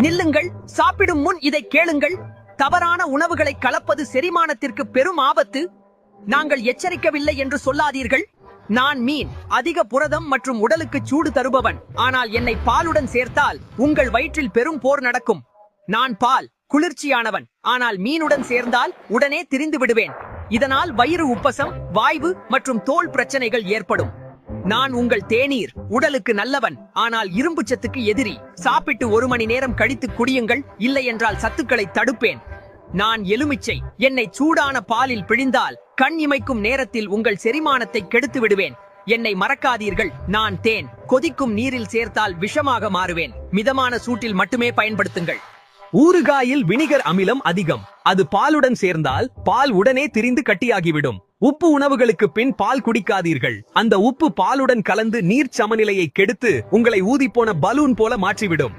நில்லுங்கள், சாப்பிடும் முன் இதை கேளுங்கள். தவறான உணவுகளை கலப்பது செரிமானத்திற்கு பெரும் ஆபத்து. நாங்கள் எச்சரிக்கவில்லை என்று சொல்லாதீர்கள். நான் மீன், அதிக புரதம் மற்றும் உடலுக்கு சூடு தருபவன். ஆனால் என்னை பாலுடன் சேர்த்தால் உங்கள் வயிற்றில் பெரும் போர் நடக்கும். நான் பால், குளிர்ச்சியானவன். ஆனால் மீனுடன் சேர்ந்தால் உடனே திரிந்து விடுவேன். இதனால் வயிறு உப்பசம், வாய்வு மற்றும் தோல் பிரச்சனைகள் ஏற்படும். நான் உங்கள் தேநீர், உடலுக்கு நல்லவன். ஆனால் இரும்பு சத்துக்கு எதிரி. சாப்பிட்டு 1 மணி நேரம் கழித்து குடியுங்கள், இல்லை என்றால் சத்துக்களை தடுப்பேன். நான் எலுமிச்சை, என்னை சூடான பாலில் பிழிந்தால் கண் இமைக்கும் நேரத்தில் உங்கள் செரிமானத்தை கெடுத்து விடுவேன். என்னை மறக்காதீர்கள். நான் தேன், கொதிக்கும் நீரில் சேர்த்தால் விஷமாக மாறுவேன். மிதமான சூட்டில் மட்டுமே பயன்படுத்துங்கள். ஊறுகாயில் வினிகர் அமிலம் அதிகம். அது பாலுடன் சேர்ந்தால் பால் உடனே திரிந்து கட்டியாகிவிடும். உப்பு உணவுகளுக்கு பின் பால் குடிக்காதீர்கள். அந்த உப்பு பாலுடன் கலந்து நீர் சமநிலையை கெடுத்து உங்களை ஊதிப்போன பலூன் போல மாற்றிவிடும்.